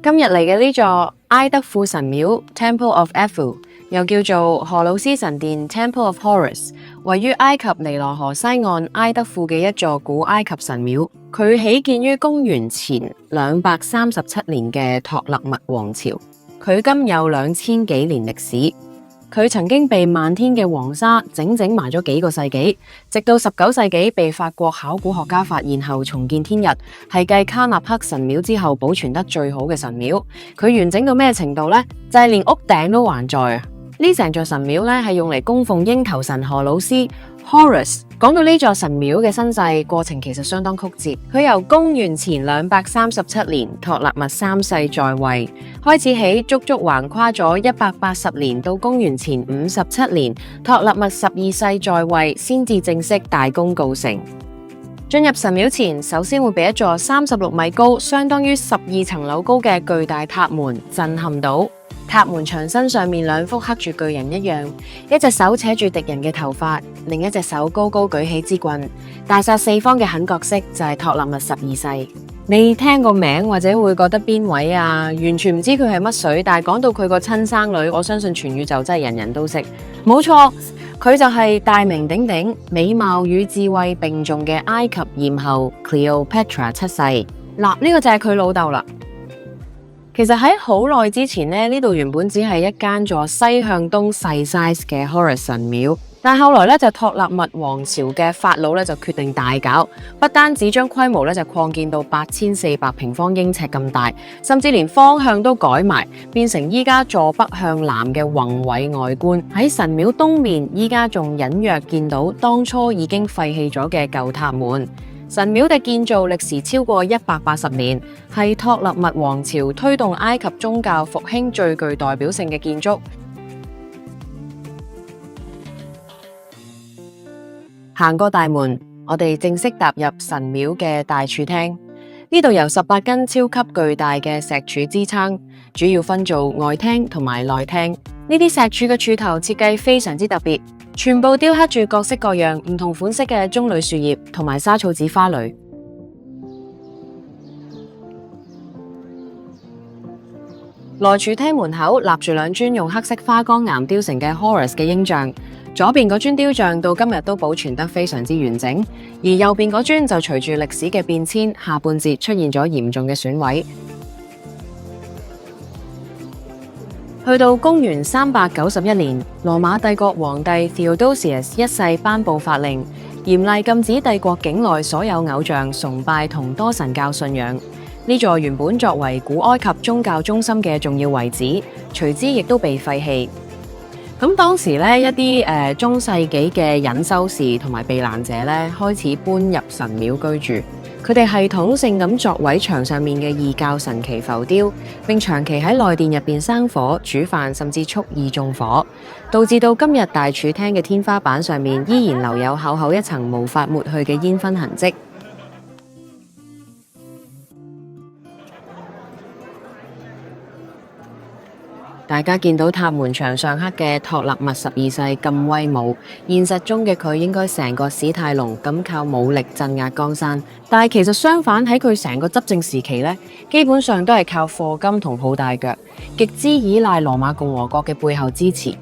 今日嚟嘅呢座埃德庫神廟 Temple of Efu， 又叫做荷魯斯神殿 Temple of Horus， 位於埃及尼羅河西岸埃德庫嘅一座古埃及神廟。佢起建於公元前237年嘅托勒密王朝，佢今有2000幾年歷史。佢曾經被漫天嘅黃沙整整埋咗幾個世紀，直到19世紀被法國考古學家發現後重見天日，係繼卡納克神廟之後保存得最好嘅神廟。佢完整到咩程度呢？就係連屋頂都還在啊！呢成座神廟咧係用嚟供奉鷹頭神荷魯斯 Horus。講到呢座神廟嘅身世過程其實相當曲折，佢由公元前237年托勒密3世在位開始起，足足橫跨咗180年，到公元前57年托勒密12世在位先至正式大功告成。進入神廟前，首先會被一座36米高，相當於12層樓高嘅巨大塔門震撼到。塔門牆身上面兩幅刻住巨人一樣，一隻手扯住敵人嘅頭髮，另一隻手高高舉起支棍，大殺四方嘅狠角色就係托勒密12世。你聽個名或者會覺得邊位啊？完全唔知佢係乜水，但係講到佢個親生女，我相信全宇宙真係人人都識。冇錯，佢就係大名鼎鼎、美貌與智慧並重嘅埃及艷后 Cleopatra 7世。嗱，呢個就係佢老豆啦。其實喺好耐之前呢度原本只係一間座西向東細 size 嘅 Horus 神廟，但後來就托勒密王朝嘅法老就決定大搞，不單止將規模就擴建到8400平方英尺咁大，甚至連方向都改埋，變成依家坐北向南嘅宏偉外觀。喺神廟東面，依家仲隱約見到當初已經廢棄咗嘅舊塔門。神廟嘅建造歷時超過180年，係托勒密王朝推動埃及宗教復興最具代表性嘅建築。行過大門，我哋正式踏入神廟嘅大柱廳。呢度由18根超級巨大嘅石柱支撐，主要分做外廳同埋內廳。呢啲石柱嘅柱頭設計非常之特別，全部雕刻住各式各樣唔同款式嘅棕櫚樹葉同埋沙草子花蕾。內柱廳門口立住兩尊用黑色花崗岩雕成嘅 Horus 嘅鷹像，左邊嗰尊雕像到今日都保存得非常之完整，而右邊嗰尊就隨住歷史嘅變遷，下半截出現咗嚴重嘅損毀。去到公元391年，羅馬帝國皇帝 Theodosius 一世頒布法令，嚴厲禁止帝國境內所有偶像崇拜同多神教信仰。呢座原本作為古埃及宗教中心嘅重要遺址，隨之亦都被廢棄。咁當時呢，一啲中世紀嘅隱修士同埋避難者呢，開始搬入神廟居住。佢哋系統性咁作毀牆上面嘅異教神奇浮雕，並長期喺內殿入邊生火煮飯，甚至蓄意縱火，導致到今日大柱廳嘅天花板上面依然留有厚厚一層無法抹去嘅煙燻痕跡。大家見到塔門牆上刻嘅托勒密12世咁威武，現實中嘅佢應該成個史泰龍咁靠武力鎮壓江山，但係其實相反，喺佢成個執政時期呢，基本上都係靠課金同抱大腳，極之依賴羅馬共和國嘅背後支持。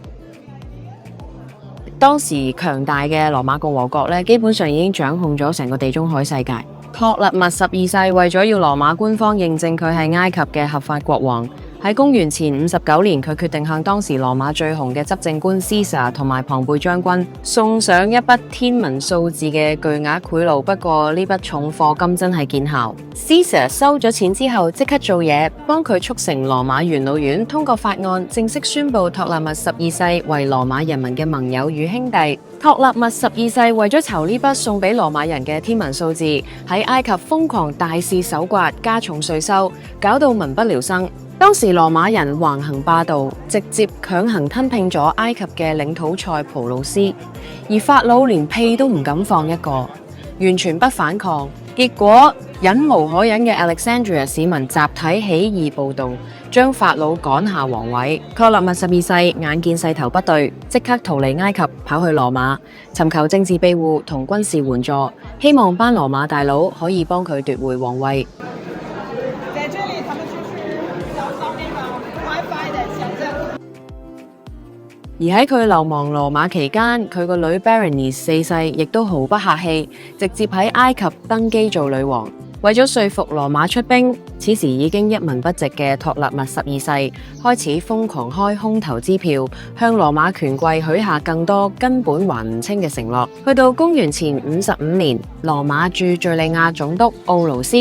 當時強大嘅羅馬共和國呢，基本上已經掌控咗成個地中海世界。托勒密12世為咗要羅馬官方認證佢係埃及嘅合法國王，喺公元前59年，佢決定向當時羅馬最紅嘅執政官 Caesar 同埋龐貝將軍送上一筆天文數字嘅巨額賄賂。不過呢筆重課金真係見效。Caesar 收咗錢之後，即刻做嘢，幫佢促成羅馬元老院通過法案，正式宣布托勒密12世為羅馬人民嘅盟友與兄弟。托勒密12世為咗籌呢筆送俾羅馬人嘅天文數字，喺埃及瘋狂大肆搜刮，加重稅收，搞到民不聊生。當時羅馬人橫行霸道，直接強行吞併咗埃及嘅領土塞浦路斯，而法老連屁都唔敢放一個，完全不反抗。結果忍無可忍嘅 Alexandria 市民集體起義暴動，將法老趕下皇位。托勒密12世眼見勢頭不對，即刻逃離埃及，跑去羅馬，尋求政治庇護同軍事援助，希望班羅馬大佬可以幫佢奪回皇位。而喺佢流亡羅馬期間，佢個女 Berenice 四世亦都毫不客氣，直接喺埃及登基做女王。為咗說服羅馬出兵，此時已經一文不值嘅托勒密12世開始瘋狂開空頭支票，向羅馬權貴許下更多根本還唔清嘅承諾。去到公元前55年，羅馬駐敘利亞總督奧盧斯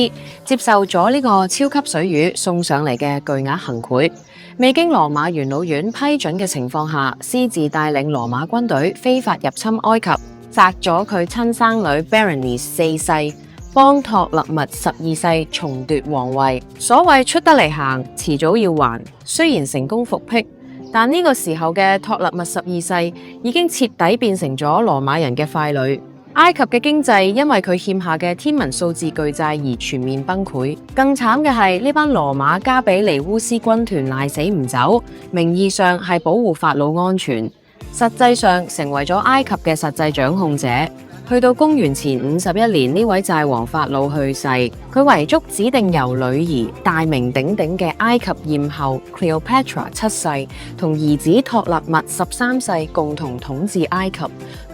接受咗呢個超級水魚送上嚟嘅巨額行賄，未經羅馬元老院批准嘅情況下，私自帶領羅馬軍隊非法入侵埃及，殺咗佢親生女 Berenice 四世，幫托勒密12世重奪皇位。所謂出得嚟行，遲早要還。雖然成功復辟，但呢個時候嘅托勒密12世已經徹底變成咗羅馬人嘅傀儡。埃及嘅經濟因為佢欠下嘅天文數字巨債而全面崩潰。更慘嘅係呢班羅馬加比尼烏斯軍團賴死唔走，名義上係保護法老安全，實際上成為咗埃及嘅實際掌控者。去到公元前51年，呢位債王法老去世，佢遺囑指定由女兒大名鼎鼎嘅埃及艷后 Cleopatra 7世同兒子托勒密13世共同統治埃及。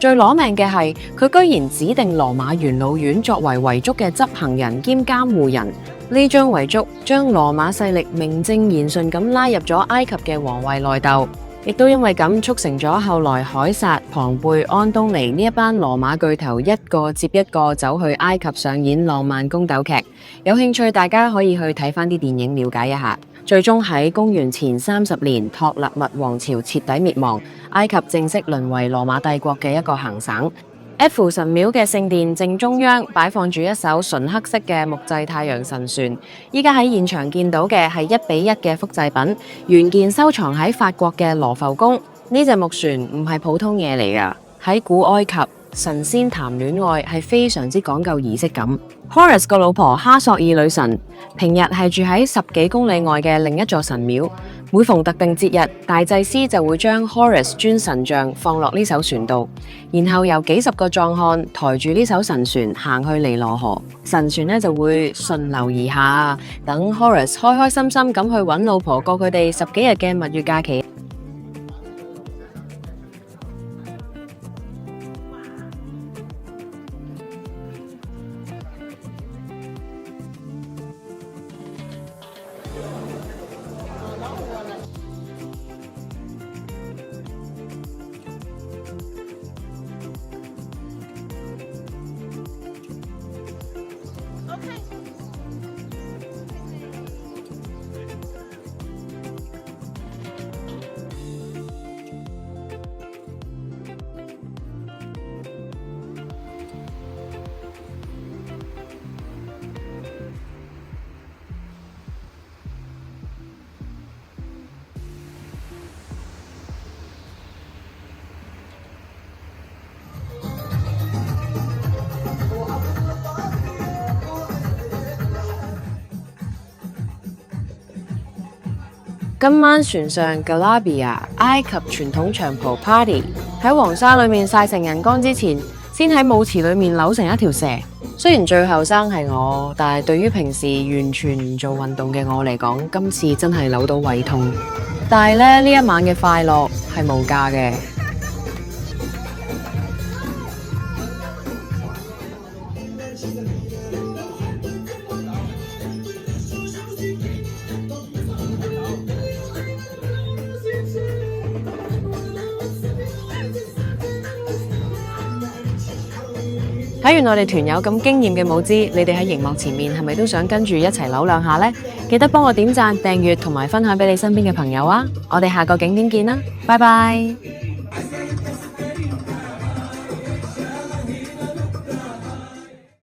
最攞命嘅係，佢居然指定羅馬元老院作為遺囑嘅執行人兼監護人。呢張遺囑將羅馬勢力名正言順咁拉入咗埃及嘅皇位內鬥。亦都因為咁促成咗後來凱撒、龐貝、安東尼呢一班羅馬巨頭一個接一個走去埃及上演浪漫宮鬥劇。有興趣大家可以去睇返啲電影了解一下。最終喺公元前30年，托勒密王朝徹底滅亡，埃及正式淪為羅馬帝國嘅一個行省。F 神廟嘅聖殿正中央擺放住一艘純黑色嘅木製太陽神船，依家喺現場見到嘅係1:1嘅複製品，原件收藏喺法國嘅羅浮宮。呢隻木船唔係普通嘢嚟噶，喺古埃及神仙談戀愛係非常之講究儀式感。Horus 個老婆哈索爾女神平日係住喺10幾公里外嘅另一座神廟。每逢特定節日，大祭司就會將 Horus 尊神像放落呢艘船度，然後由幾十個壯漢抬住呢艘神船行去尼羅河，神船呢就會順流而下，等 Horus 開開心心咁去揾老婆過佢哋10幾日嘅蜜月假期。今晚船上 Galabia 埃及傳統長袍 Party 喺黃沙裏面曬成人乾之前，先喺舞池裏面扭成一條蛇。雖然最後生係我，但係對於平時完全唔做運動嘅我嚟講，今次真係扭到胃痛。但係呢一晚嘅快樂係無價嘅。睇完我哋團友咁驚豔嘅舞姿，你哋喺熒幕前面係咪都想跟住一齊扭兩下呢？記得幫我點讚、訂閱同埋分享俾你身邊嘅朋友啊！我哋下個景點見啦，拜拜。